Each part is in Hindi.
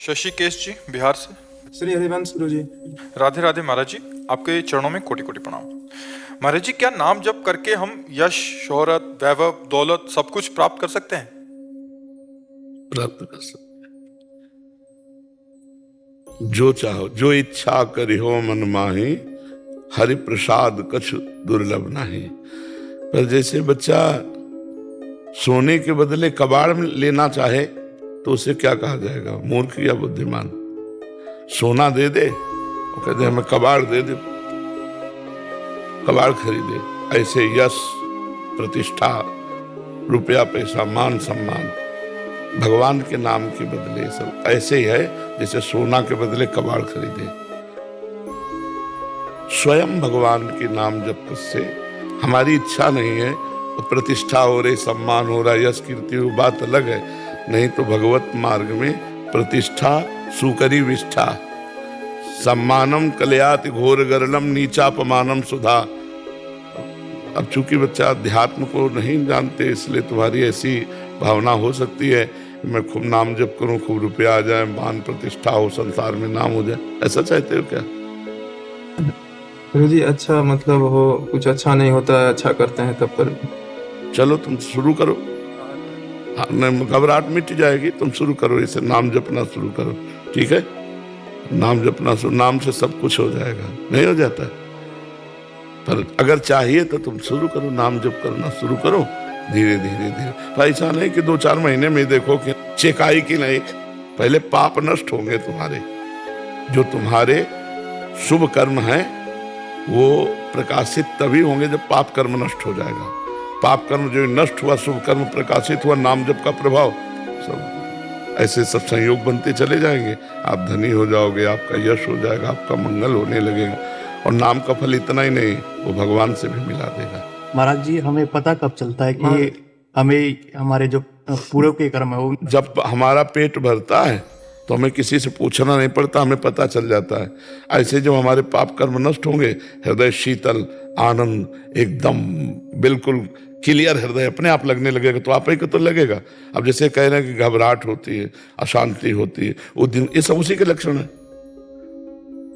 शशिकेश जी बिहार से। श्री हरिवंश गुरु जी। राधे राधे महाराज जी, आपके चरणों में कोटि कोटि प्रणाम। महाराज जी, क्या नाम जप करके हम यश, शोहरत, वैभव, दौलत सब कुछ प्राप्त कर सकते हैं? प्राप्त कर सकते, जो चाहो, जो इच्छा करिहो मन माही, हरि प्रसाद कछु दुर्लभ नाही। पर जैसे बच्चा सोने के बदले कबाड़ में लेना चाहे तो उसे क्या कहा जाएगा, मूर्ख या बुद्धिमान? सोना दे दे, वो कहते हमें कबाड़ दे दे, कबाड़ खरीदे। ऐसे यश, प्रतिष्ठा, रुपया पैसा, मान सम्मान भगवान के नाम के बदले सब ऐसे ही है जैसे सोना के बदले कबाड़ खरीदे। स्वयं भगवान के नाम जप से हमारी इच्छा नहीं है तो प्रतिष्ठा हो रही, सम्मान हो रहा, यश कीर्ति हो, बात अलग है। नहीं तो भगवत मार्ग में प्रतिष्ठा सुकरी विष्ठा, सम्मानम कलयाति घोर गरलम नीचापमानम सुधा। अब चूंकि बच्चा अध्यात्म को नहीं जानते इसलिए तुम्हारी ऐसी भावना हो सकती है मैं खूब नाम जप करूं, खूब रुपया आ जाए, मान प्रतिष्ठा हो, संसार में नाम हो जाए। ऐसा चाहते हो क्या? गुरु जी अच्छा मतलब हो, कुछ अच्छा नहीं होता है, अच्छा करते हैं तब पर। चलो तुम शुरू करो, घबराहट मिट जाएगी। तुम शुरू करो, इसे नाम जपना शुरू करो, ठीक है? नाम जपना शुरू, नाम से सब कुछ हो जाएगा। नहीं हो जाता है पर अगर चाहिए तो तुम शुरू करो, नाम जप करना शुरू करो, धीरे धीरे धीरे। ऐसा नहीं कि 2-4 महीने में देखो कि चेकाई की नहीं, पहले पाप नष्ट होंगे तुम्हारे। जो तुम्हारे शुभ कर्म हैं वो प्रकाशित तभी होंगे जब पाप कर्म नष्ट हो जाएगा। पाप कर्म जो नष्ट हुआ, शुभ कर्म प्रकाशित हुआ, नाम जप का प्रभाव, सब ऐसे सब संयोग बनते चले जाएंगे। आप धनी हो जाओगे, आपका यश हो जाएगा, आपका मंगल होने लगेगा। और नाम का फल इतना ही नहीं, वो भगवान से भी मिला देगा। महाराज जी, हमें पता कब चलता है कि हमें हमारे जो पूर्व के कर्म है वो? जब हमारा पेट भरता है तो हमें किसी से पूछना नहीं पड़ता, हमें पता चल जाता है। ऐसे जब हमारे पाप कर्म नष्ट होंगे, हृदय शीतल, आनंद, एकदम बिल्कुल क्लियर हृदय अपने आप लगने लगेगा। तो आप ही को तो लगेगा। अब जैसे कह रहे हैं कि घबराहट होती है, अशांति होती है, वो दिन, ये सब उसी के लक्षण है।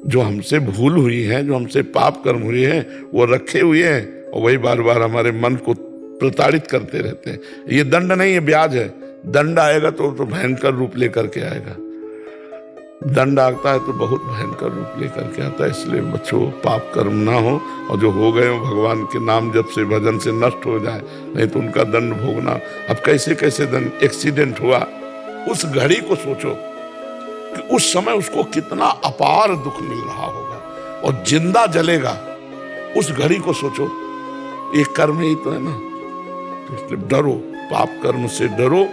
जो हमसे भूल हुई है, जो हमसे पाप कर्म हुए हैं, वो रखे हुए हैं और वही बार बार हमारे मन को प्रताड़ित करते रहते हैं। ये दंड नहीं है, ब्याज है। दंड आएगा तो भयंकर रूप लेकर के आएगा। दंड आता है तो बहुत भयंकर रूप लेकर के आता है। इसलिए बच्चों, पाप कर्म ना हो और जो हो गए हो भगवान के नाम जप से, भजन से नष्ट हो जाए, नहीं तो उनका दंड भोगना। अब कैसे कैसे दंड, एक्सीडेंट हुआ, उस घड़ी को सोचो कि उस समय उसको कितना अपार दुख मिल रहा होगा, और जिंदा जलेगा, उस घड़ी को सोचो। एक कर्म ही तो है ना। तो इसलिए डरो, पाप कर्म से डरो,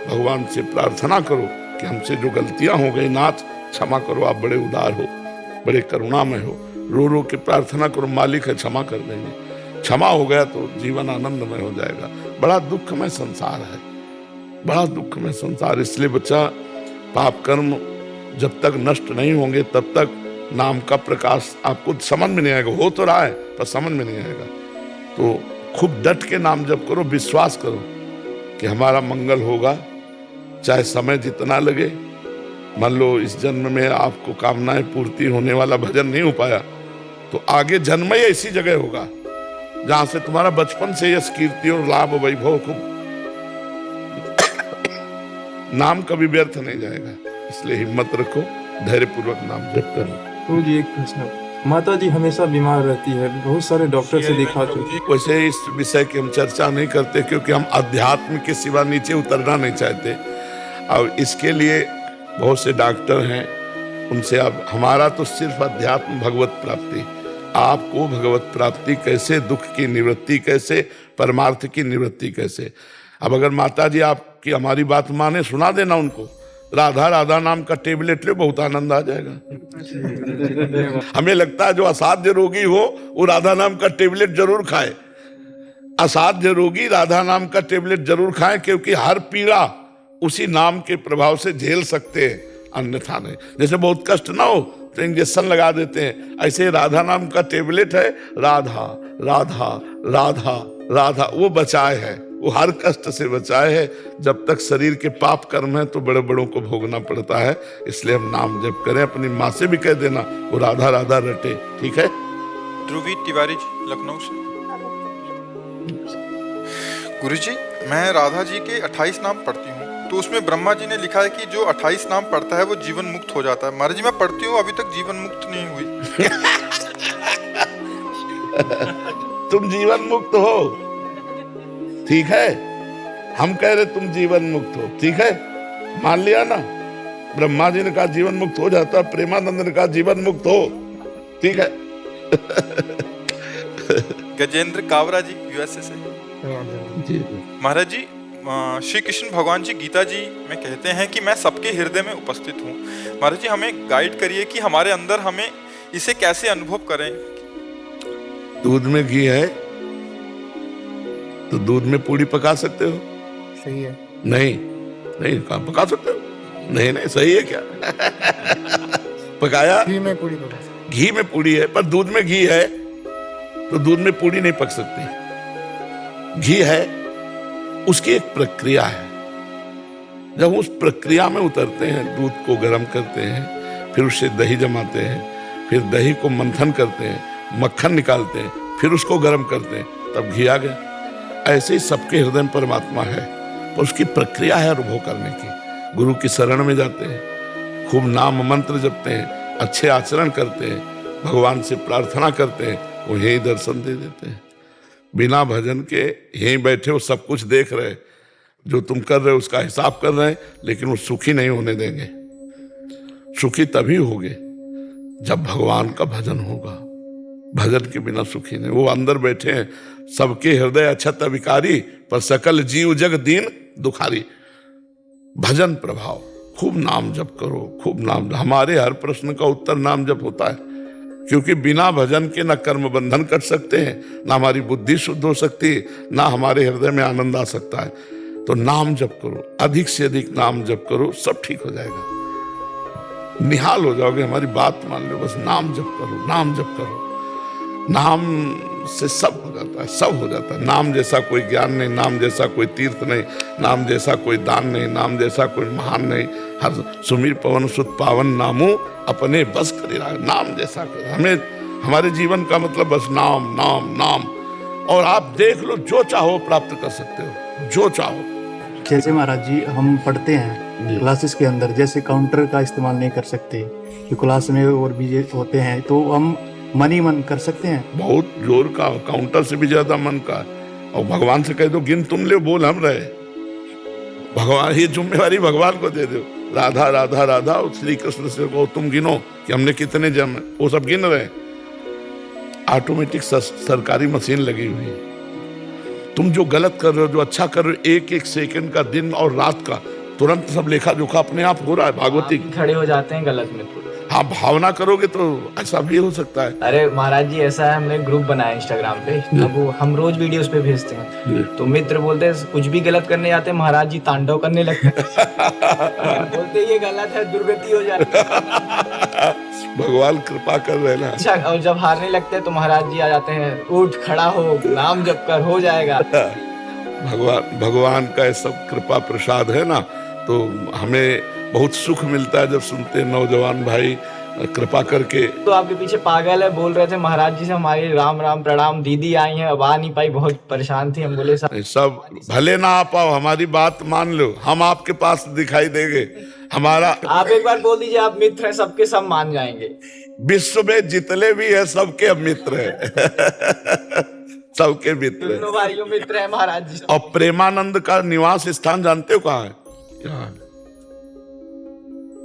भगवान से प्रार्थना करो कि हमसे जो गलतियां हो गई नाथ क्षमा करो। आप बड़े उदार हो, बड़े करुणामय हो। रो रो के प्रार्थना करो, मालिक है, क्षमा कर देंगे। क्षमा हो गया तो जीवन आनंदमय हो जाएगा। बड़ा दुखमय संसार है, बड़ा दुखमय संसार। इसलिए बच्चा, पाप कर्म जब तक नष्ट नहीं होंगे तब तक नाम का प्रकाश आपको समझ में नहीं आएगा। हो तो रहा है पर समझ में नहीं आएगा। तो खूब डट के नाम जप करो, विश्वास करो कि हमारा मंगल होगा, चाहे समय जितना लगे। मान लो इस जन्म में आपको कामनाएं पूर्ति होने वाला भजन नहीं हो पाया तो आगे जन्म ही ऐसी जगह होगा जहां से तुम्हारा बचपन से यश कीर्ति और लाभ वैभव खूब नाम कभी व्यर्थ नहीं जाएगा। इसलिए हिम्मत रखो, धैर्यपूर्वक नाम जप करो। गुरु जी एक प्रश्न, माता जी हमेशा बीमार रहती है, बहुत सारे डॉक्टर से दिखा चुकी। वैसे इस विषय की हम चर्चा नहीं करते क्योंकि हम अध्यात्म के सिवा नीचे उतरना नहीं चाहते। अब इसके लिए बहुत से डॉक्टर हैं, उनसे आप, हमारा तो सिर्फ अध्यात्म, भगवत प्राप्ति। आपको भगवत प्राप्ति कैसे, दुख की निवृत्ति कैसे, परमार्थ की निवृत्ति कैसे। अब अगर माता जी आपकी हमारी बात माने, सुना देना उनको, राधा राधा नाम का टेबलेट ले, बहुत आनंद आ जाएगा। हमें लगता है जो असाध्य रोगी हो वो राधा नाम का टेबलेट जरूर खाए। असाध्य रोगी राधा नाम का टेबलेट जरूर खाए, क्योंकि हर पीड़ा उसी नाम के प्रभाव से झेल सकते हैं, अन्यथा नहीं। जैसे बहुत कष्ट ना हो तो इंजेक्शन लगा देते हैं, ऐसे राधा नाम का टेबलेट है, राधा राधा राधा राधा, वो बचाए है। वो हर कष्ट से बचाए है। जब तक शरीर के पाप कर्म है तो बड़े बड़ों को भोगना पड़ता है। इसलिए हम नाम जप करें। अपनी माँ से भी कह देना वो राधा राधा रटे, ठीक है। ध्रुवी तिवारी जी, लखनऊ से। गुरुजी, मैं राधा जी के 28 नाम पढ़ती हूँ, तो उसमें ब्रह्मा जी ने लिखा है कि जो 28 नाम पढ़ता है वो जीवन मुक्त हो जाता है। महाराज जी, मैं पढ़ती हूँ, अभी तक जीवन मुक्त नहीं हुई। तुम जीवन मुक्त हो, ठीक है। हम कह रहे तुम जीवन मुक्त हो, ठीक है। मान लिया ना। ब्रह्मा जी ने कहा जीवन मुक्त हो जाता, प्रेमानंद ने कहा जीवन मुक्त हो, ठीक है। गजेंद्र कावरा जी, यूएसए से। महाराज जी, श्री कृष्ण भगवान जी गीता जी में कहते हैं कि मैं सबके हृदय में उपस्थित हूँ। महाराज जी, हमें गाइड करिए कि हमारे अंदर हमें इसे कैसे अनुभव करें। दूध में घी है तो दूध में पूड़ी पका सकते हो? सही है। नहीं, नहीं कहाँ पका सकते हो? नहीं नहीं, सही है क्या? पकाया घी में पूरी पका। घी में पूड़ी है, पर दूध में घी है तो दूध में पूड़ी नहीं पक सकती। घी है, उसकी एक प्रक्रिया है। जब उस प्रक्रिया में उतरते हैं, दूध को गर्म करते हैं, फिर उससे दही जमाते हैं, फिर दही को मंथन करते हैं, मक्खन निकालते हैं, फिर उसको गर्म करते हैं, तब घी आ गया। ऐसे ही सबके हृदय में परमात्मा है, पर उसकी प्रक्रिया है अनुभव करने की। गुरु की शरण में जाते हैं, खूब नाम मंत्र जपते हैं, अच्छे आचरण करते हैं, भगवान से प्रार्थना करते हैं, वो यही दर्शन दे देते हैं। बिना भजन के यहीं बैठे हो, सब कुछ देख रहे, जो तुम कर रहे हो उसका हिसाब कर रहे हैं, लेकिन वो सुखी नहीं होने देंगे। सुखी तभी होगे जब भगवान का भजन होगा। भजन के बिना सुखी नहीं। वो अंदर बैठे हैं, सबके हृदय अछत विकारी, पर सकल जीव जग दीन दुखारी। भजन प्रभाव, खूब नाम जप करो, खूब नाम। हमारे हर प्रश्न का उत्तर नाम जप होता है, क्योंकि बिना भजन के ना कर्म बंधन कर सकते हैं, ना हमारी बुद्धि शुद्ध हो सकती है, ना हमारे हृदय में आनंद आ सकता है। तो नाम जप करो, अधिक से अधिक नाम जप करो, सब ठीक हो जाएगा। निहाल हो जाओगे। हमारी बात मान लो, बस नाम जप करो, नाम जप करो। नाम से सब हो जाता है, सब हो जाता है। नाम जैसा कोई ज्ञान नहीं, नाम जैसा कोई तीर्थ नहीं, नाम जैसा कोई दान नहीं, नाम जैसा कोई महान नहीं। हर सुमीर पवन सुत पावन नामू अपने बस करे। नाम जैसा कर, हमें हमारे जीवन का मतलब बस नाम नाम नाम। और आप देख लो, जो चाहो प्राप्त कर सकते हो, जो चाहो। जैसे महाराज जी हम पढ़ते हैं क्लासेस के अंदर, जैसे काउंटर का इस्तेमाल नहीं कर सकते, जो क्लास में और भी होते हैं, तो हम मन ही मन कर सकते हैं। बहुत जोर का, काउंटर से भी ज्यादा मन का। और भगवान से कह दो गिन तुम ले, बोल हम रहे। भगवान, ये जिम्मेवारी भगवान को दे दो। राधा राधा राधा, और श्री कृष्ण से कहो तुम गिनो कि हमने कितने जम, वो सब गिन रहे। ऑटोमेटिक सरकारी मशीन लगी हुई है। तुम जो गलत कर रहे हो, जो अच्छा कर रहे हो, एक एक सेकंड का, दिन और रात का, तुरंत सब लेखा जोखा अपने आप हो रहा है। भागवती खड़े हो जाते हैं गलत में थोड़े। हाँ, भावना करोगे तो ऐसा भी हो सकता है। अरे महाराज जी, ऐसा है, हमने ग्रुप बनाया इंस्टाग्राम पे, अब वो हम रोज वीडियोस पे भेजते हैं, तो मित्र बोलते हैं कुछ भी गलत करने जाते हैं, महाराज जी तांडव करने लगते हैं। बोलते ये गलत है, दुर्गति हो जाती है। भगवान कृपा कर रहे ना। अच्छा, और जब हारने लगते हैं तो महाराज जी आ जाते हैं, उठ खड़ा हो, नाम जप कर, हो जाएगा। भगवान का ये सब कृपा प्रसाद है ना, तो हमें बहुत सुख मिलता है जब सुनते हैं नौजवान भाई कृपा करके। तो आपके पीछे पागल है, बोल रहे थे महाराज जी से हमारी राम राम प्रणाम, दीदी आई हैं, अब आ नहीं पाई, बहुत परेशान थी। हम बोले सब भले ना आ पाओ, हमारी बात मान लो, हम आपके पास दिखाई देंगे। हमारा, आप एक बार बोल दीजिए, आप मित्र हैं, सबके सब मान जाएंगे। विश्व में जितने भी है सबके अब मित्र है। सबके मित्र है। दोनों भाइयों मित्र है महाराज जी। और प्रेमानंद का निवास स्थान जानते हो कहाँ है? क्या है?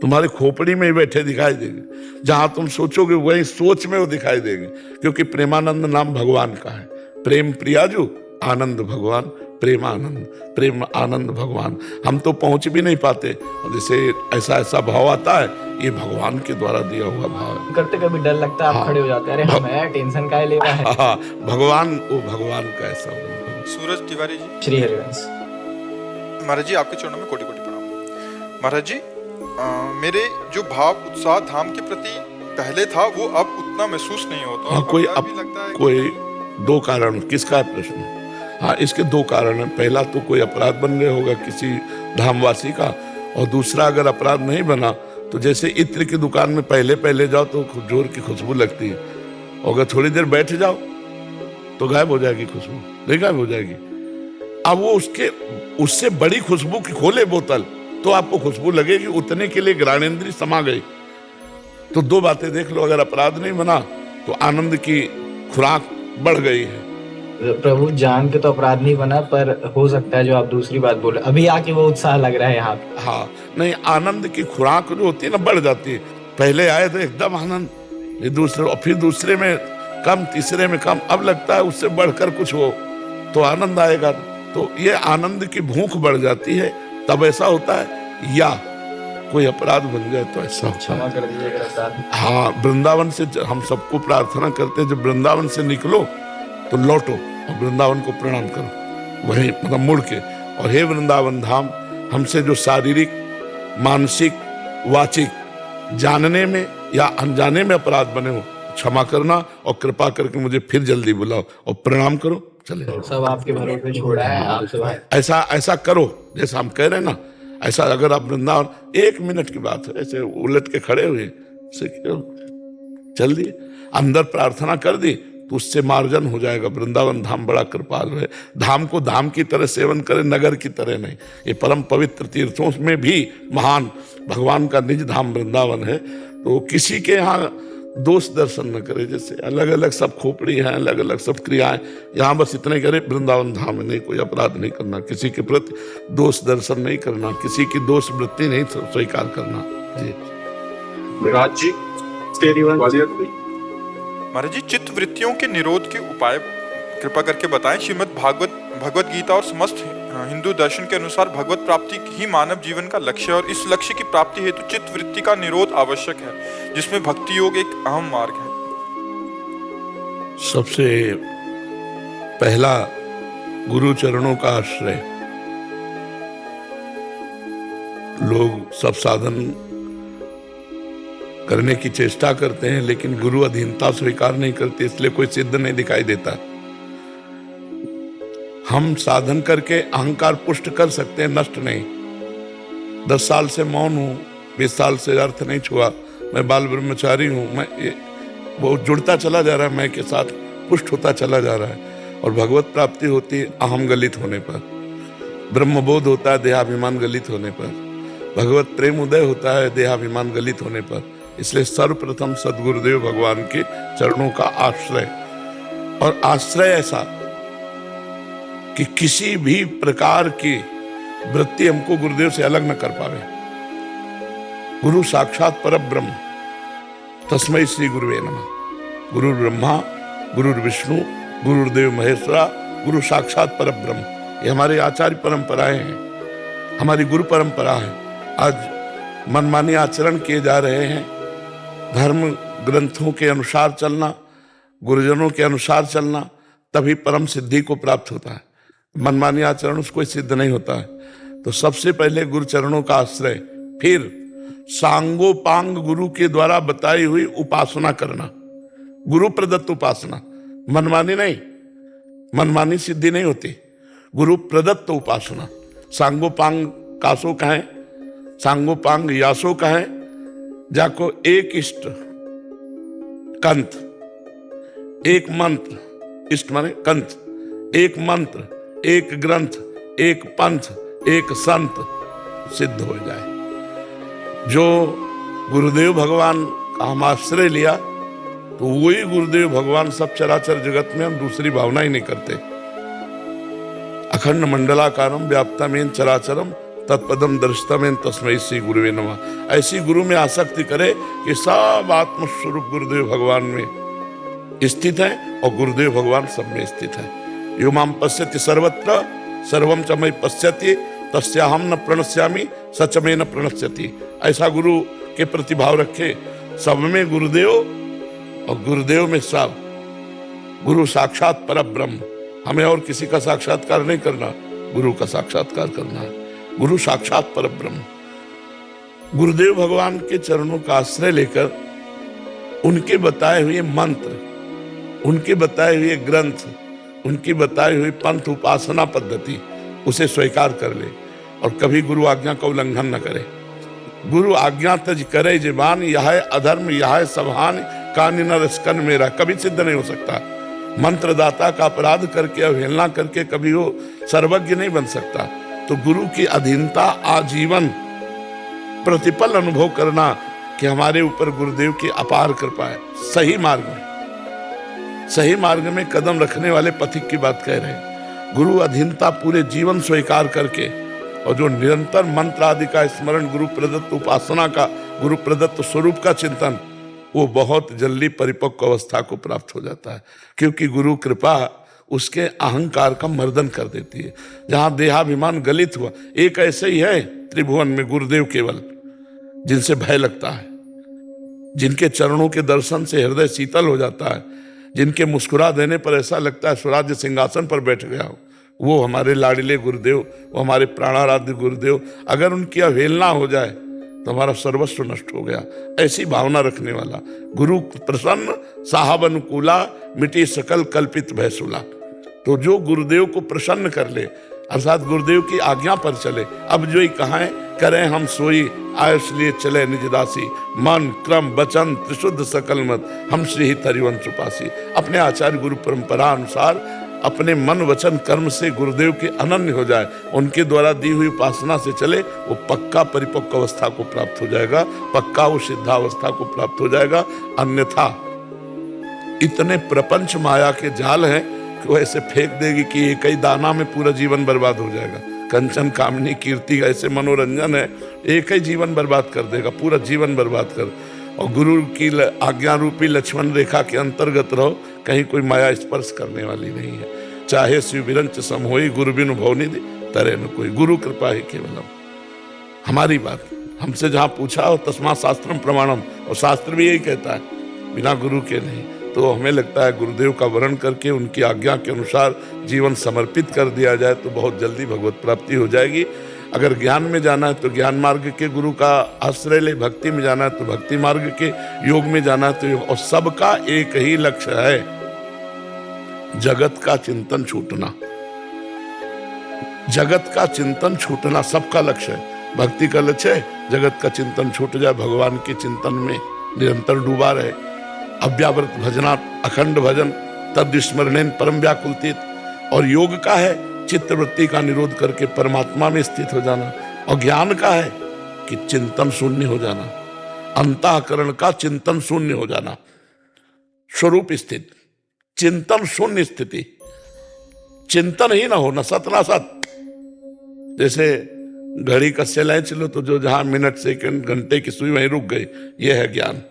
तुम्हारे खोपड़ी में ही बैठे दिखाई देंगे। जहां तुम सोचोगे वही सोच में वो दिखाई देंगे, क्योंकि प्रेमानंद नाम भगवान का है। प्रेम प्रियाजू, आनंद भगवान, प्रेमानंद, प्रेम आनंद भगवान। हम तो पहुंच भी नहीं पाते, और जैसे ऐसा ऐसा भाव आता है, ये भगवान के द्वारा दिया हुआ भाव है। करते कभी डर लगता है, आप खड़े हो जाते हैं, अरे हम है, टेंशन का ले रहा है। भगवान, वो भगवान का ऐसा। सूरज तिवारी जी, श्री हरिवंश। महाराज जी, आपके चरणों में कोटि कोटि प्रणाम। महाराज जी, मेरे जो भाव उत्साह धाम के प्रति पहले था, वो अब उतना महसूस नहीं होता। हाँ, कोई अब भी लगता है कोई दो कारण। किसका प्रश्न? हाँ, इसके दो कारण हैं। पहला तो कोई अपराध बन गया होगा किसी धामवासी का, और दूसरा अगर अपराध नहीं बना तो जैसे इत्र की दुकान में पहले पहले जाओ तो जोर की खुशबू लगती है, और अगर थोड़ी देर बैठ जाओ तो गायब हो जाएगी खुशबू, नहीं गायब हो जाएगी। अब वो उससे बड़ी खुशबू की खोले बोतल तो आपको खुशबू लगेगी, उतने के लिए घ्राणेंद्रिय समा गई। तो दो बातें देख लो, अगर अपराध नहीं बना तो आनंद की खुराक बढ़ गई है। प्रभु जान के तो अपराध नहीं बना, पर हो सकता है जो आप दूसरी बात बोले, अभी आके वो उत्साह लग रहा है यहाँ पे। हाँ, नहीं, आनंद की खुराक जो होती है ना बढ़ जाती है। पहले आए तो एकदम आनंद, ये दूसरे, और फिर दूसरे में कम, तीसरे में कम, अब लगता है उससे बढ़कर कुछ हो तो आनंद आएगा। तो ये आनंद की भूख बढ़ जाती है, तब ऐसा होता है। या कोई अपराध बन जाए तो ऐसा होता क्षमा कर दीजिएगा अपराध। हाँ, वृंदावन से हम सबको प्रार्थना करते हैं, जब वृंदावन से निकलो तो लौटो और वृंदावन को प्रणाम करो, वहीं मतलब मुड़ के, और हे वृंदावन धाम, हमसे जो शारीरिक, मानसिक, वाचिक, जानने में या अनजाने में अपराध बने हो क्षमा करना, और कृपा करके मुझे फिर जल्दी बुलाओ और प्रणाम करो, चले जाओ। सब आपके भरोसे छोड़ा है, आपसे भाई। ऐसा करो जैसा हम कह रहे हैं ना, ऐसा अगर आप वृंदावन, 1 मिनट की बात है, ऐसे उलट के खड़े हुए ऐसे चल दिए, अंदर प्रार्थना कर दी तो उससे मार्जन हो जाएगा। वृंदावन धाम बड़ा कृपालु है। धाम को धाम की तरह सेवन करें, नगर की तरह नहीं। ये परम पवित्र तीर्थों में भी महान भगवान का निज धाम वृंदावन है। तो किसी के यहाँ दोष दर्शन न करे, जैसे अलग अलग सब खोपड़ी हैं, अलग अलग सब क्रियाएं, यहाँ बस इतने करे वृंदावन धाम में नहीं, कोई अपराध नहीं करना, किसी के प्रति दोष दर्शन नहीं करना, किसी की दोष वृत्ति नहीं स्वीकार करना। जी महाराज जी, चित्त वृत्तियों के निरोध के उपाय कृपा करके बताएं। श्रीमद् भगवत गीता और समस्त हिंदू दर्शन के अनुसार भगवत प्राप्ति ही मानव जीवन का लक्ष्य है, और इस लक्ष्य की प्राप्ति हेतु चित्त वृत्ति का निरोध आवश्यक है, जिसमें भक्ति योग एक अहम मार्ग है। सबसे पहला गुरु चरणों का आश्रय। लोग सब साधन करने की चेष्टा करते हैं, लेकिन गुरु अधीनता स्वीकार नहीं करते, इसलिए कोई सिद्ध नहीं दिखाई देता। हम साधन करके अहंकार पुष्ट कर सकते हैं, नष्ट नहीं। 10 साल से मौन हूं, 20 साल से अर्थ नहीं छुआ, मैं बाल ब्रह्मचारी हूं, मैं वो जुड़ता चला जा रहा है, मैं के साथ पुष्ट होता चला जा रहा है। और भगवत प्राप्ति होती है अहम गलित होने पर, ब्रह्मबोध होता है देहाभिमान गलित होने पर, भगवत प्रेम उदय होता है देहाभिमान गलित होने पर। इसलिए सर्वप्रथम सद्गुरुदेव भगवान के चरणों का आश्रय, और आश्रय ऐसा कि किसी भी प्रकार की वृत्ति हमको गुरुदेव से अलग न कर पावे। गुरु साक्षात परब्रह्म, तस्मै श्री गुरुवे नमः। गुरु ब्रह्मा, गुरु विष्णु, गुरुदेव महेश्वरा, गुरु साक्षात परब्रह्म, ये हमारे आचार्य परंपराएं हैं, हमारी गुरु परंपरा है। आज मनमानी आचरण किए जा रहे हैं, धर्म ग्रंथों के अनुसार चलना, गुरुजनों के अनुसार चलना, तभी परम सिद्धि को प्राप्त होता है। मनमानी आचरण उसको सिद्ध नहीं होता है। तो सबसे पहले गुरु चरणों का आश्रय, फिर सांगोपांग गुरु के द्वारा बताई हुई उपासना करना, गुरु प्रदत्त उपासना, मनमानी नहीं, मनमानी सिद्धि नहीं होती, गुरु प्रदत्त उपासना। सांगोपांग कासो कहें, सांगोपांग यासो कहें, जाको एक इष्ट कंत, एक मंत्र, इष्ट माने कंत, एक मंत्र, एक ग्रंथ, एक पंथ, एक संत सिद्ध हो जाए। जो गुरुदेव भगवान का हम आश्रय लिया, तो वही गुरुदेव भगवान सब चराचर जगत में, हम दूसरी भावना ही नहीं करते। अखंड मंडलाकारम व्याप्तमेन चराचरम तत्पदम दर्शितमेन तस्मै श्री गुरुवे नमः। ऐसी गुरु में आसक्ति करे कि सब आत्मस्वरूप गुरुदेव भगवान में स्थित है, और गुरुदेव भगवान सब में स्थित है। यो माम पश्यति सर्वत्र सर्वम च मयि पश्यति तस्याहम न प्रणश्यामि सच में न प्रणश्यति। ऐसा गुरु के प्रति भाव रखे, सब में गुरुदेव और गुरुदेव में सब। गुरु साक्षात परब्रह्म, हमें और किसी का साक्षात्कार नहीं करना, गुरु का साक्षात्कार करना है। गुरु साक्षात परब्रह्म। गुरुदेव भगवान के चरणों का आश्रय लेकर उनके बताए हुए मंत्र, उनके बताए हुए ग्रंथ, उनकी बताई हुई पंथ उपासना पद्धति उसे स्वीकार कर ले और कभी गुरु आज्ञा का उल्लंघन न करे। गुरु आज्ञा तज करे जीवान, यह अधर्म यह सबहान, कान न रसकन मेरा, कभी सिद्ध नहीं हो सकता। मंत्रदाता का अपराध करके अवहेलना करके कभी वो सर्वज्ञ नहीं बन सकता। तो गुरु की अधीनता आजीवन प्रतिपल अनुभव करना कि हमारे ऊपर गुरुदेव की अपार कृपा है। सही मार्ग में कदम रखने वाले पथिक की बात कह रहे हैं। गुरु अधीनता पूरे जीवन स्वीकार करके और जो निरंतर मंत्र आदि का स्मरण, गुरु प्रदत्त उपासना का, गुरु प्रदत्त स्वरूप का चिंतन, वो बहुत जल्दी परिपक्व अवस्था को प्राप्त हो जाता है। क्योंकि गुरु कृपा उसके अहंकार का मर्दन कर देती है। जहां देहाभिमान गलित हुआ, एक ऐसे ही है त्रिभुवन में गुरुदेव केवल, जिनसे भय लगता है, जिनके चरणों के दर्शन से हृदय शीतल हो जाता है, जिनके मुस्कुरा देने पर ऐसा लगता है स्वराज्य सिंहासन पर बैठ गया हो, वो हमारे लाडले गुरुदेव, वो हमारे प्राणाराध्य गुरुदेव। अगर उनकी अवहेलना हो जाए तो हमारा सर्वस्व नष्ट हो गया। ऐसी भावना रखने वाला गुरु प्रसन्न, साहब अनुकूला, मिटी सकल कल्पित भयसुला। तो जो गुरुदेव को प्रसन्न कर ले, अर्थात गुरुदेव की आज्ञा पर चले, अब जो ही कहाँ करें हम सोई, आयुष लिए चले निज दासी, मन क्रम वचन त्रिशुद्ध सकल मत, हम श्री ही तरिवंश उपासी। अपने आचार्य गुरु परंपरा अनुसार अपने मन वचन कर्म से गुरुदेव के अनन्य हो जाए, उनके द्वारा दी हुई उपासना से चले, वो पक्का परिपक्व अवस्था को प्राप्त हो जाएगा, पक्का वो सिद्धावस्था को प्राप्त हो जाएगा। अन्यथा इतने प्रपंच माया के जाल हैं कि वो ऐसे फेंक देगी कि एक ही दाना में पूरा जीवन बर्बाद हो जाएगा। कंचन कामनी कीर्ति ऐसे मनोरंजन है, एक ही जीवन बर्बाद कर देगा, पूरा जीवन बर्बाद कर। और गुरु की आज्ञा रूपी लक्ष्मण रेखा के अंतर्गत रहो, कहीं कोई माया स्पर्श करने वाली नहीं है। चाहे शिव विरंच सम होई, गुरु बिनु भवनिधि तरे न कोई। गुरु कृपा ही केवलम। हमारी बात हमसे जहाँ पूछा हो तस्मा शास्त्रम प्रमाणम, और शास्त्र भी यही कहता है, बिना गुरु के नहीं। तो हमें लगता है गुरुदेव का वर्ण करके उनकी आज्ञा के अनुसार जीवन समर्पित कर दिया जाए तो बहुत जल्दी भगवत प्राप्ति हो जाएगी। अगर ज्ञान में जाना है तो ज्ञान मार्ग के गुरु का आश्रय ले, भक्ति में जाना है तो भक्ति मार्ग के, योग में जाना है तो योग। और सबका एक ही लक्ष्य है, जगत का चिंतन छूटना। जगत का चिंतन छूटना सबका लक्ष्य है। भक्ति का लक्ष्य है जगत का चिंतन छूट जाए, भगवान के चिंतन में निरंतर डूबा रहे। अव्यावृत भजनात् अखंड भजन तद स्मरणेन परम व्याकुलतीत। और योग का है चित्तवृत्ति का निरोध करके परमात्मा में स्थित हो जाना। और ज्ञान का है कि चिंतन शून्य हो जाना, अंतःकरण का चिंतन शून्य हो जाना, स्वरूप स्थित, चिंतन शून्य स्थिति। चिंतन ही ना हो, न सत ना सत। जैसे घड़ी का सेलाई चलो तो जो जहां मिनट सेकंड घंटे की सुई वहीं रुक गई, यह है ज्ञान।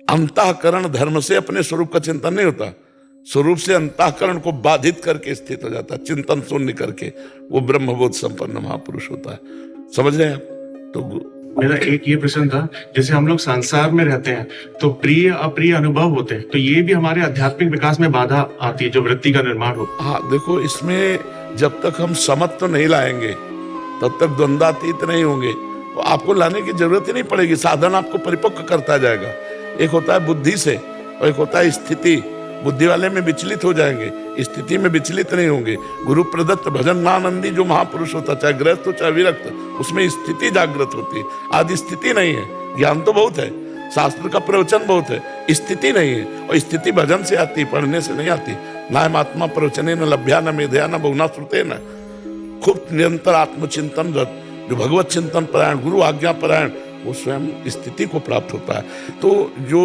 अंतःकरण धर्म से अपने स्वरूप का चिंतन नहीं होता, स्वरूप से अंतःकरण को बाधित करके स्थित हो जाता है, चिंतन शून्य करके वो ब्रह्मबोध संपन्न महापुरुष होता है। समझ रहे हैं आप? तो मेरा एक ये प्रश्न था, जैसे हम लोग संसार में रहते हैं तो प्रिय अप्रिय अनुभव होते हैं, तो ये भी हमारे आध्यात्मिक विकास में बाधा आती है, जो वृत्ति का निर्माण होता है। हाँ देखो, इसमें जब तक हम समत्व नहीं लाएंगे तब तक द्वंद्वातीत नहीं होंगे। तो आपको लाने की जरूरत ही नहीं पड़ेगी, साधन आपको परिपक्व करता जाएगा। एक होता है बुद्धि से और एक होता है स्थिति। बुद्धि वाले में विचलित हो जाएंगे, स्थिति में विचलित नहीं होंगे। गुरु प्रदत्त भजन आनंदी जो महापुरुष होता, चाहे गृहस्थ हो चाहे विरक्त, उसमें स्थिति जागृत होती है। आदि स्थिति नहीं है। ज्ञान तो बहुत है, शास्त्र का प्रवचन बहुत है, स्थिति नहीं है। और स्थिति भजन से आती, पढ़ने से नहीं आती। नायमात्मा प्रवचने न लभ्या न मेधया न बहुना श्रुते न। खूब निरंतर आत्मचिंतन जो भगवत चिंतन परायण, गुरु आज्ञा परायण, वो स्वयं स्थिति को प्राप्त होता है। तो जो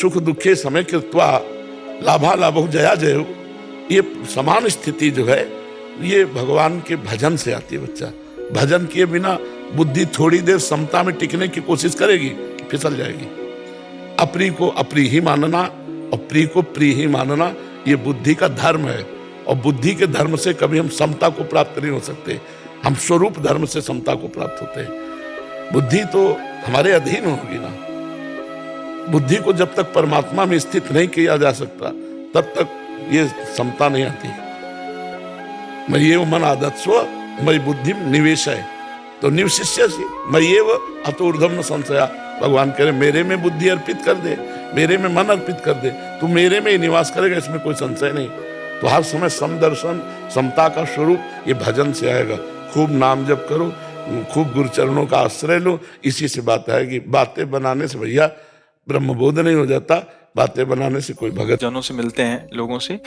सुख दुखे समय कृत्वा लाभा लाभो जया जयो, ये समान स्थिति जो है ये भगवान के भजन से आती है। बच्चा भजन किए बिना बुद्धि थोड़ी देर समता में टिकने की कोशिश करेगी, फिसल जाएगी। अप्रिय को अप्रिय ही मानना और प्रिय को प्रिय ही मानना, ये बुद्धि का धर्म है। और बुद्धि के धर्म से कभी हम समता को प्राप्त नहीं हो सकते। हम स्वरूप धर्म से समता को प्राप्त होते हैं। बुद्धि तो हमारे अधीन होगी ना। बुद्धि को जब तक परमात्मा में स्थित नहीं किया जा सकता तब तक ये समता नहीं आती। मैं ये मन आदत स्व मई बुद्धि निवेश है, तो निवशिष्य मैं ये वो अतोर्धम न संशया, भगवान कह रहे मेरे में बुद्धि अर्पित कर दे, मेरे में मन अर्पित कर दे, तू मेरे में ही निवास करेगा, इसमें कोई संशय नहीं। तो हर समय समदर्शन, समता का स्वरूप ये भजन से आएगा। खूब नाम जप करो, खूब गुरु चरणों का आश्रय लो, इसी से बात आएगी। बातें बनाने से भैया ब्रह्मबोध नहीं हो जाता, बातें बनाने से कोई भगत जनों से मिलते हैं, लोगों से,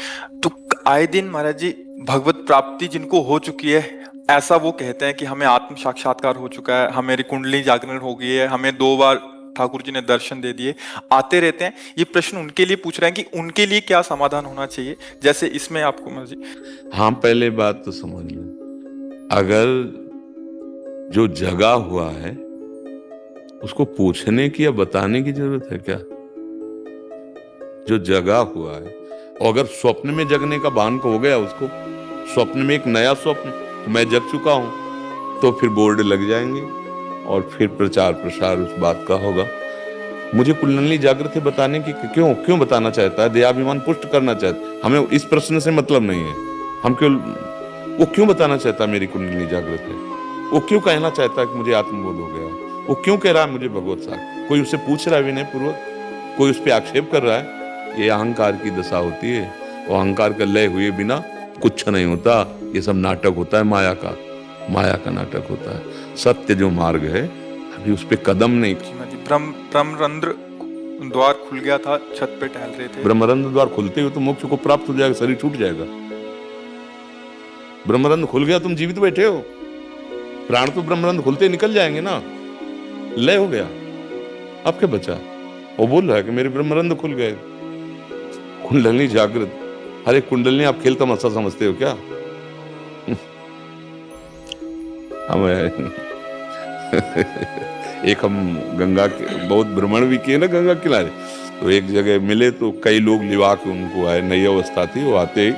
तो आए दिन महाराज जी भगवत प्राप्ति जिनको हो चुकी है, ऐसा वो कहते हैं कि हमें आत्म साक्षात्कार हो चुका है, हमारी कुंडली जागरण हो गई है, हमें 2 बार ठाकुर जी ने दर्शन दे दिए, आते रहते हैं। ये प्रश्न उनके लिए पूछ रहे हैं कि उनके लिए क्या समाधान होना चाहिए, जैसे इसमें आपको महाराज जी। हाँ, पहले बात तो समझ लो, अगर जो जगा हुआ है उसको पूछने की या बताने की जरूरत है क्या? जो जगा हुआ है, और अगर स्वप्न में जगने का भान हो गया उसको, स्वप्न में एक नया स्वप्न, तो मैं जग चुका हूं, तो फिर बोर्ड लग जाएंगे और फिर प्रचार प्रसार उस बात का होगा। मुझे कुंडली जागृत है बताने की, क्यों बताना चाहता है? देहाभिमान पुष्ट करना चाहता है, हमें इस प्रश्न से मतलब नहीं है। हम वो क्यों बताना चाहता है मेरी कुंडली जागृत है? वो क्यों कहना चाहता है कि मुझे आत्मबोध हो गया? वो क्यों कह रहा है मुझे भगवत साक्ष? कोई उससे पूछ रहा है विनय पूर्वक? कोई उस पर आक्षेप कर रहा है? ये अहंकार की दशा होती है, और अहंकार का लय हुए बिना कुछ नहीं होता। ये सब नाटक होता है, माया का नाटक होता है। सत्य जो मार्ग है अभी उस पे कदम नहीं। ब्रह्मरंध्र द्वार खुल गया था, छत पे टहल रहे थे। ब्रह्मरंध्र द्वार खुलते हुए तो मोक्ष को प्राप्त हो जाएगा, शरीर छूट जाएगा। ब्रह्मरंध्र खुल गया, तुम जीवित बैठे हो, प्राण तो ब्रह्मरंध्र खुलते निकल जाएंगे ना, लय हो गया, अब क्या बचा? वो बोल रहा है कि मेरे ब्रह्मरंध्र खुल गए, कुंडली जागृत। अरे कुंडली आप खेल तमाशा समझते हो क्या? हम गंगा के बहुत भ्रमण भी किए ना गंगा किनारे, तो एक जगह मिले तो कई लोग लिवा के उनको आए, नई अवस्था थी, वो आते ही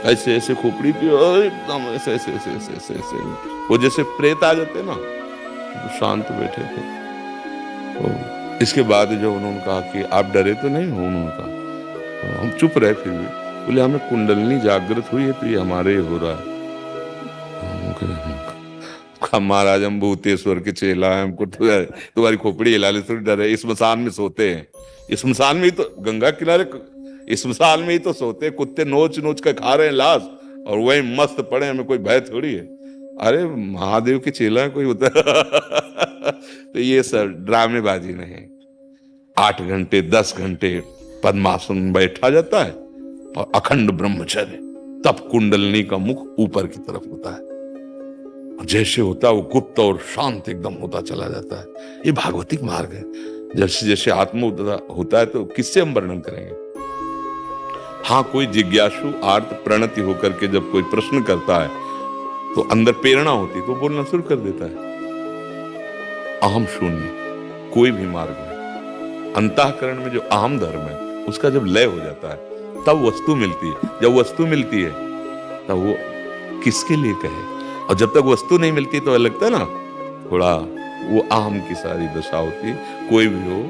ऐसे ऐसे खोपड़ी की एकदम ऐसे ऐसे ऐसे ऐसे ऐसे ऐसे, वो जैसे प्रेत आ जाते ना, तो शांत बैठे थे। तो इसके बाद जब उन्होंने कहा कि आप डरे तो नहीं हो, उन्होंने कहा, तो हम चुप रहे। फिर भी बोले हमें कुंडलनी जागृत हुई है, तो ये हमारे ही हो रहा है। महाराज हम भूतेश्वर के चेला है, हमको तुम्हारी खोपड़ी हिलाने से डरे। स्मशान में सोते हैं, स्मशान में ही तो, गंगा किनारे स्मशान में ही तो सोते हैं। कुत्ते नोच नोच कर खा रहे हैं लाश, और वही मस्त पड़े, हमें कोई भय थोड़ी है। अरे महादेव के चेला है कोई होता तो ये सब ड्रामेबाजी नहीं। 8 घंटे 10 घंटे पद्मासन में बैठा जाता है और अखंड ब्रह्मचर्य, तब कुंडलनी का मुख ऊपर की तरफ होता है, जैसे होता है वो गुप्त और शांत एकदम होता चला जाता है। ये भागवतिक मार्ग है। जैसे जैसे आत्म होता है तो किससे हम वर्णन करेंगे? हाँ, कोई जिज्ञासु आर्त प्रणति होकर के जब कोई प्रश्न करता है तो अंदर प्रेरणा होती तो बोलना शुरू कर देता है। अहम शून्य कोई भी मार्ग में, अंतःकरण में जो अहम धर्म है उसका जब लय हो जाता है तब वस्तु मिलती है। जब वस्तु मिलती है तब वो किसके लिए कहे, और जब तक वस्तु नहीं मिलती तो लगता है ना थोड़ा वो अहम की सारी दशा होती है। कोई भी हो,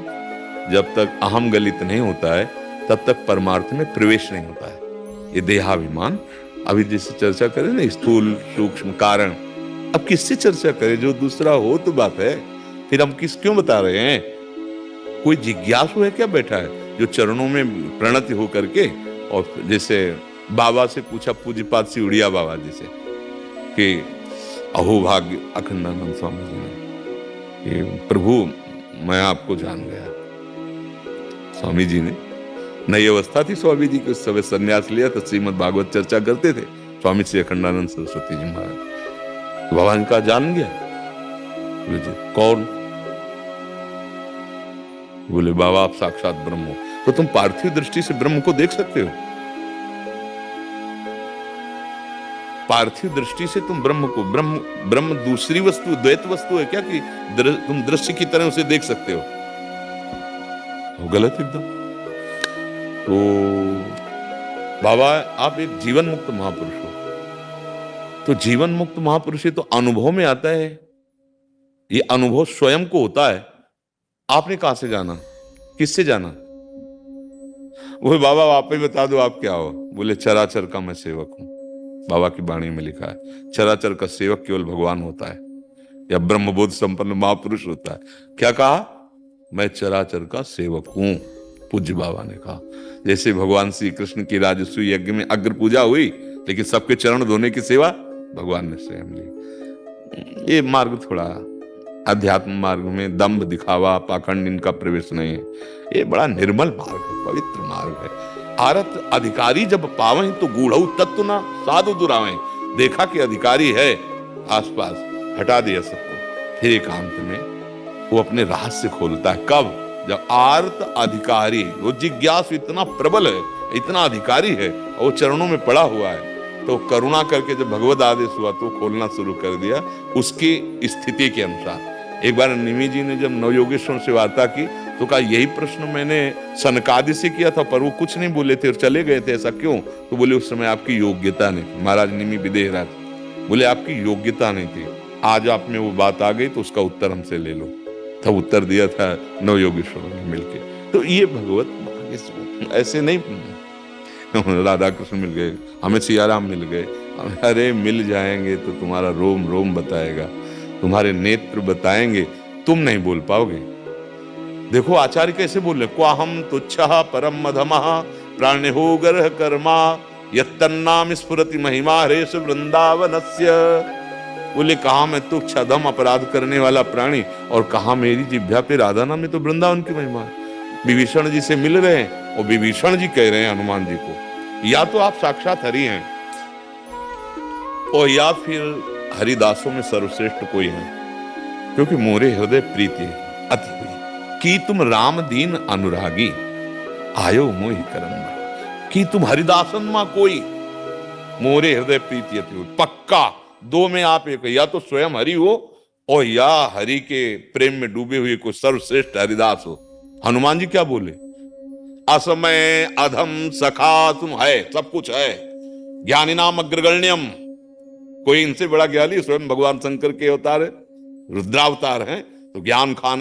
जब तक अहम गलित नहीं होता है तब तक परमार्थ में प्रवेश नहीं होता है। ये देहाभिमान, अभी जिससे चर्चा करें ना, स्थूल सूक्ष्म कारण, अब किससे चर्चा करें? जो दूसरा हो तो बात है, फिर हम क्यों बता रहे हैं? कोई जिज्ञासु है क्या बैठा है जो चरणों में प्रणति हो करके, और जैसे बाबा से पूछा, पूज्यपाद सिउड़िया बाबा जी से कि अहो भाग्य अखंडानंद स्वामी जी ने कि प्रभु मैं आपको जान गया। स्वामी जी ने, नई अवस्था थी स्वामी जी के, उस समय संन्यास लिया तो श्रीमद् भागवत चर्चा करते थे स्वामी श्री अखंडानंद सरस्वती जी महाराज। तो बाबा ने कहा जान गया? बोले जी कौन? बोले बाबा आप साक्षात ब्रह्म हो। तो तुम पार्थिव दृष्टि से ब्रह्म को देख सकते हो? पार्थिव दृष्टि से तुम ब्रह्म को, ब्रह्म दूसरी वस्तु, द्वैत वस्तु है क्या कि तुम दृश्य की तरह उसे देख सकते हो? वो गलत एकदम। तो बाबा आप एक जीवन मुक्त महापुरुष हो, तो जीवन मुक्त महापुरुष है तो अनुभव में आता है, ये अनुभव स्वयं को होता है। आपने कहां से जाना, किससे जाना? वो बाबा आप ही बता दो आप क्या हो? बोले चराचर का मैं सेवक हूं। बाबा की वाणी में लिखा है। चराचर का सेवक केवल भगवान होता है या ब्रह्मबोध संपन्न महापुरुष होता है। क्या कहा? मैं चराचर का सेवक हूं, पूज्य बाबा ने कहा। जैसे भगवान श्री कृष्ण की राजस्व यज्ञ में अग्र पूजा हुई, लेकिन सबके चरण धोने की सेवा भगवान ने स्वयं ली। ये मार्ग थोड़ा अध्यात्म मार्ग में दंभ, दिखावा, पाखंड इनका प्रवेश नहीं है। ये बड़ा निर्मल मार्ग है, पवित्र मार्ग है। आरत अधिकारी जब पावं तो गूढ़ऊ तत्व ना साधु दुरावें। देखा कि अधिकारी है आसपास, हटा दिया सबको। फिर एकांत में वो अपने रहस्य खोलता है। कब? जब आर्त अधिकारी, वो जिज्ञासु इतना प्रबल है, इतना अधिकारी है, और वो चरणों में पड़ा हुआ है, तो करुणा करके जब भगवद आदेश हुआ तो खोलना शुरू कर दिया उसकी स्थिति के अनुसार। एक बार निमि जी ने जब नवयोगेश्वर से वार्ता की तो कहा यही प्रश्न मैंने सनकादि से किया था, पर वो कुछ नहीं बोले थे और चले गए थे, ऐसा क्यों? तो बोले उस समय आपकी योग्यता नहीं थी। महाराज निमि विदेहराज बोले आपकी योग्यता नहीं थी, आज आप में वो बात आ गई तो उसका उत्तर हमसे ले लो। तब उत्तर दिया था नवयोगेश्वर ने मिलके। तो ये भगवत ऐसे नहीं, राधा कृष्ण मिल गए, हमें सियाराम मिल गए, अरे मिल जाएंगे तो तुम्हारा रोम रोम बताएगा, तुम्हारे नेत्र बताएंगे, तुम नहीं बोल पाओगे। देखो आचार्य कैसे बोल रहे, क्वाहम तुच्छः परम मधमः प्राणिहो गर्ह कर्मा यत्तन्नाम स्फुरति महिमा हरेश वृंदावनस्य। बोले कहा मैं तुच्छ अधम अपराध करने वाला प्राणी, और कहा मेरी जिह्वा पे राधा नाम में तो वृंदावन की महिमा है। विभीषण जी से मिल रहे हैं और विभीषण जी कह रहे हैं हनुमान जी को, या तो आप साक्षात हरि हैं और या फिर हरिदासों में सर्वश्रेष्ठ कोई है, क्योंकि मोरे हृदय प्रीति अति हुई कि तुम राम दीन अनुरागी आयो मोहि करम, कि तुम हरिदासन मा कोई मोरे हृदय प्रीति अति हुई। पक्का दो में आप एक, या तो स्वयं हरि हो और या हरि के प्रेम में डूबे हुए कोई सर्वश्रेष्ठ हरिदास हो। हनुमान जी क्या बोले, असमय अधम सखा तुम है, सब कुछ है, ज्ञानी नाम अग्रगण्यम। कोई इनसे बड़ा ज्ञानी स्वयं भगवान शंकर के अवतार है, रुद्रावतार हैं, तो ज्ञान खान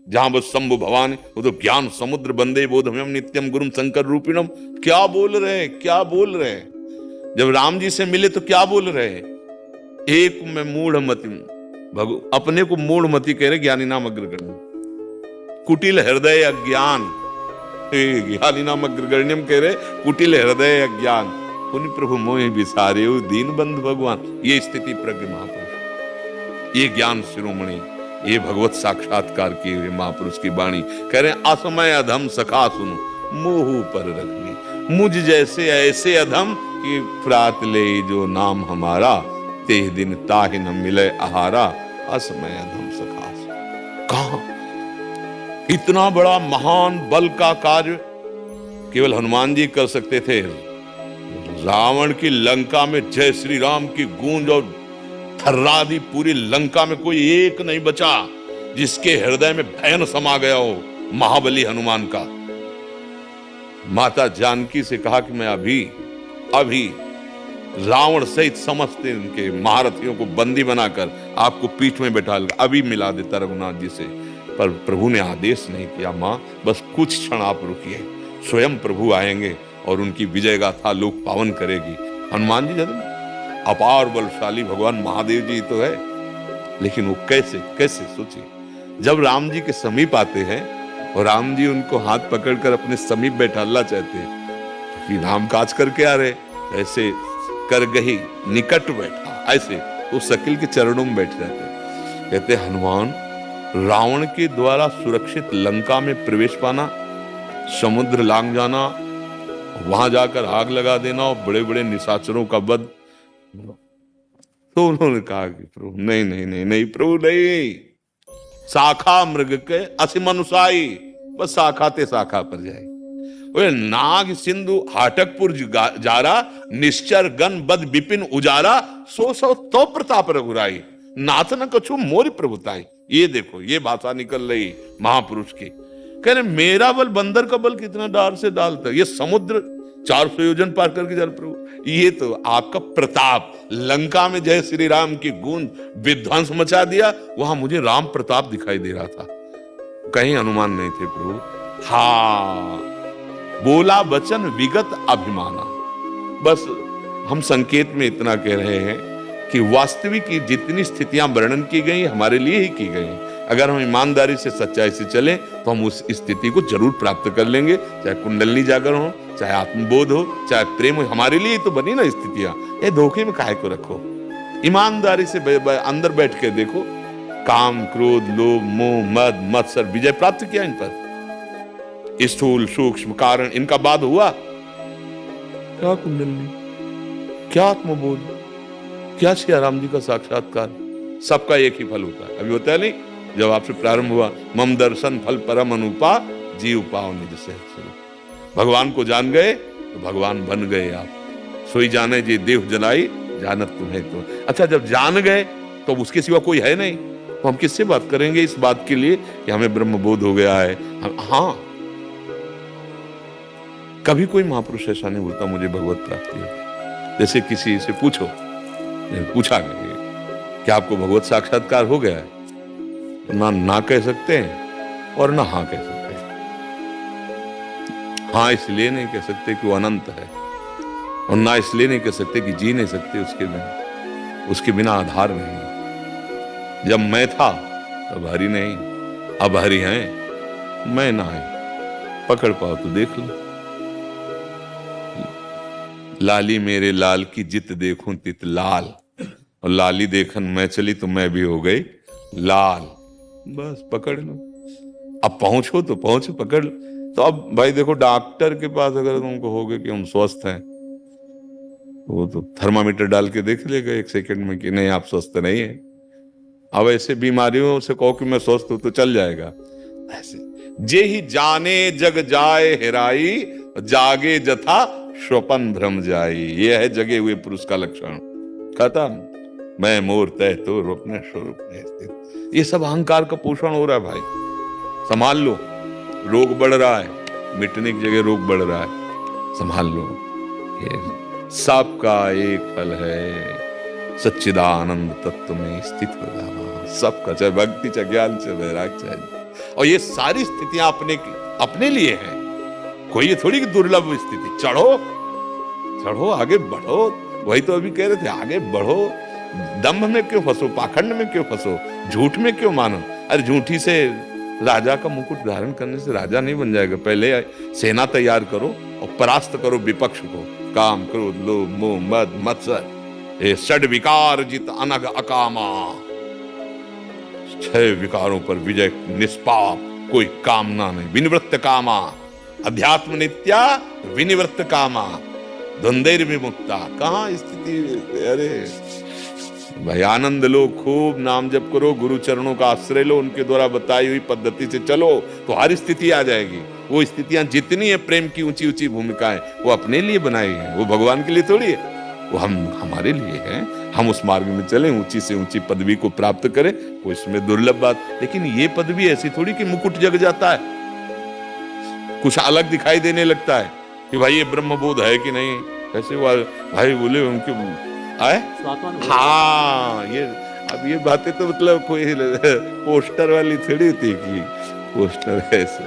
जहां बस शंभु भवानी, वो तो ज्ञान समुद्र बंदे बोधमयम नित्यम गुरुम शंकर रूपिणम। क्या बोल रहे हैं, क्या बोल रहे हैं? जब राम जी से मिले तो क्या बोल रहे हैं, एक में मूढ़ मति, अपने को मूढ़ मति कह रहे, ज्ञानी नाम अग्रगण्य, कुटिल हृदय अज्ञान, ज्ञानी नाम अग्रगण्यम कह रहे, कुटिल हृदय अज्ञान, पुनि प्रभु मोहि बिसारे दीन बंधु भगवान। ये स्थिति प्रज्ञ महापुरुष, ये ज्ञान शिरोमणि, ये भगवत साक्षात्कार किए हुए महापुरुष की वाणी कह रहे हैं, असमय अधम सखा सुनो मोह पर रखनी, मुझ जैसे ऐसे अधम कि फ्रात ले जो नाम हमारा, ते दिन ताहि न मिले आहारा, असमय अधम सखा। कहां इतना बड़ा महान बल का कार्य केवल हनुमान जी कर सकते थे। रावण की लंका में जय श्री राम की गूंज और थर्रा दी पूरी लंका में, कोई एक नहीं बचा जिसके हृदय में भयन समा गया हो महाबली हनुमान का। माता जानकी से कहा कि मैं अभी रावण सहित समस्त इनके महारथियों को बंदी बनाकर आपको पीठ में बैठा लगा, अभी मिला देता रघुनाथ जी से। पर प्रभु ने आदेश नहीं किया, माँ बस कुछ क्षण आप रुकिए, स्वयं प्रभु आएंगे और उनकी विजय गाथा लोक पावन करेगी। हनुमान जी जब अपार बलशाली भगवान महादेव जी तो है, लेकिन वो कैसे सोचिए, जब राम जी के समीप आते हैं और राम जी उनको हाथ पकड़कर अपने समीप बैठाना चाहते हैं, तो राम काज करके आ रहे, ऐसे कर गही निकट बैठा, ऐसे तो शकील के चरणों में बैठ जाते। कहते हनुमान, रावण के द्वारा सुरक्षित लंका में प्रवेश पाना, समुद्र लांग जाना, वहां जाकर आग लगा देना और बड़े बड़े निशाचरों का वध। तो उन्होंने कहा कि प्रभु नहीं प्रभु नहीं, शाखा मृग के असीम अनुसाई, बस शाखा ते शाखा पर जाए। नाग सिंधु हाटकपुर जारा, निश्चर गण बद विपिन उजारा, सो तो प्रताप रघुराई, नाथ न कछु मोरी प्रभुताई। ये देखो ये भाषा निकल रही महापुरुष की, कह रहे मेरा बल बंदर का बल कितना डार से डाल तक, ये समुद्र 400 योजन पार करके चल प्रभु, ये तो आपका प्रताप। लंका में जय श्री राम की गूंज विध्वंस मचा दिया, वहां मुझे राम प्रताप दिखाई दे रहा था, कहीं हनुमान नहीं थे प्रभु। हाँ बोला वचन विगत अभिमाना, बस हम संकेत में इतना कह रहे हैं कि वास्तविक की जितनी स्थितियां वर्णन की गई हमारे लिए ही की गई। अगर हम ईमानदारी से सच्चाई से चलें तो हम उस स्थिति को जरूर प्राप्त कर लेंगे, चाहे कुंडलनी जागरण हो, चाहे आत्मबोध हो, चाहे प्रेम हो, हमारे लिए तो बनी ना स्थितियां। ये धोखे में काहे को रखो, ईमानदारी से अंदर बैठ के देखो। काम, क्रोध, लोभ, मोह, मद, मत्सर विजय प्राप्त किया इन पर। स्थूल सूक्ष्म कारण इनका बाद हुआ क्या? कुंडलनी, क्या आत्मबोध, क्या श्री राम जी का साक्षात्कार, सबका एक ही फल होता है। अभी होता है नहीं, जब आपसे प्रारंभ हुआ मम दर्शन फल परम अनुपा जीव पाओ निज सहज। भगवान को जान गए तो भगवान बन गए आप। सोई जाने जी देव जलाई जानत तुम्हें तो। अच्छा, जब जान गए तो उसके सिवा कोई है नहीं, तो हम किससे बात करेंगे इस बात के लिए कि हमें ब्रह्म बोध हो गया है? हाँ, कभी कोई महापुरुष ऐसा नहीं बोलता मुझे भगवत प्राप्ति है। जैसे किसी से पूछो, पूछा नहीं कि आपको भगवत साक्षात्कार हो गया है, तो ना कह सकते हैं और ना हाँ कह सकते हैं। हाँ इसलिए नहीं कह सकते कि वो अनंत है, और ना इसलिए नहीं कह सकते कि जी नहीं सकते उसके बिना। उसके बिना आधार नहीं। जब मैं था तब हरि नहीं, अब हरि हैं, मैं ना है। पकड़ पाओ तो देख लो। लाली मेरे लाल की जित देखूं तित लाल, और लाली देखन मैं चली तो मैं भी हो गई लाल। बस पकड़ लो, अब पहुंचो तो पहुंचो, पकड़ लो। तो अब भाई देखो, डॉक्टर के पास अगर तुमको हो गया कि हम स्वस्थ हैं, वो तो थर्मामीटर डाल के देख लेगा 1 सेकंड में कि नहीं आप स्वस्थ नहीं है। अब ऐसे बीमारियों से कहो कि मैं स्वस्थ हूं तो चल जाएगा। ऐसे जे ही जाने जग जाए हेराई, जागे जथा स्वपन भ्रम जाई। ये है जगे हुए पुरुष का लक्षण। खत्म। मैं मोर तय तो अपने स्वरूप में स्थित। ये सब अहंकार का पोषण हो रहा है भाई, संभाल लो। रोग बढ़ रहा है, मिटने की जगह रोग बढ़ रहा है, संभाल लो। ये सबका एक फल है, सच्चिदानंद तत्व में स्थित हो जाना। सबका, चाहे भक्ति, चाहे ज्ञान, चाहे वैराग, चाहे, और ये सारी स्थितियां अपने लिए हैं। कोई ये थोड़ी कि दुर्लभ स्थिति। चढ़ो, आगे बढ़ो। वही तो अभी कह रहे थे, आगे बढ़ो। दम्भ में क्यों फंसो, पाखंड में क्यों फंसो, झूठ में क्यों मानो? अरे झूठी से राजा का मुकुट धारण करने से राजा नहीं बन जाएगा। पहले सेना तैयार करो और परास्त करो विपक्ष को। काम, क्रोध, लोभ, मोह, मद, मत्सर, ये षड विकार जित अनग अकामा। 6 विकारों पर विजय निष्पाप, कोई कामना नहीं। विनिवृत्त कामा, अध्यात्म नित्या विनिवृत्त कामा, द्वंद्वैर विमुक्ता। कहाँ स्थिति? अरे भाई आनंद लो, खूब नाम जप करो, गुरु चरणों का आश्रय लो, उनके द्वारा बताई हुई पद्धति से चलो तो हर स्थिति आ जाएगी। वो स्थितियां जितनी है प्रेम की ऊंची ऊंची भूमिकाएं, वो अपने लिए बनाई है, वो भगवान के लिए थोड़ी है, वो हमारे लिए है। हम उस मार्ग में चलें, ऊंची से ऊंची पदवी को प्राप्त करें, कोई इसमें दुर्लभ बात। लेकिन ये पदवी ऐसी थोड़ी कि मुकुट जग जाता है, कुछ अलग दिखाई देने लगता है कि भाई ये ब्रह्मबोध है कि नहीं। कैसे भाई बोले उनके आए, हाँ ये बातें तो मतलब कोई पोस्टर वाली थोड़ी थी कि पोस्टर ऐसे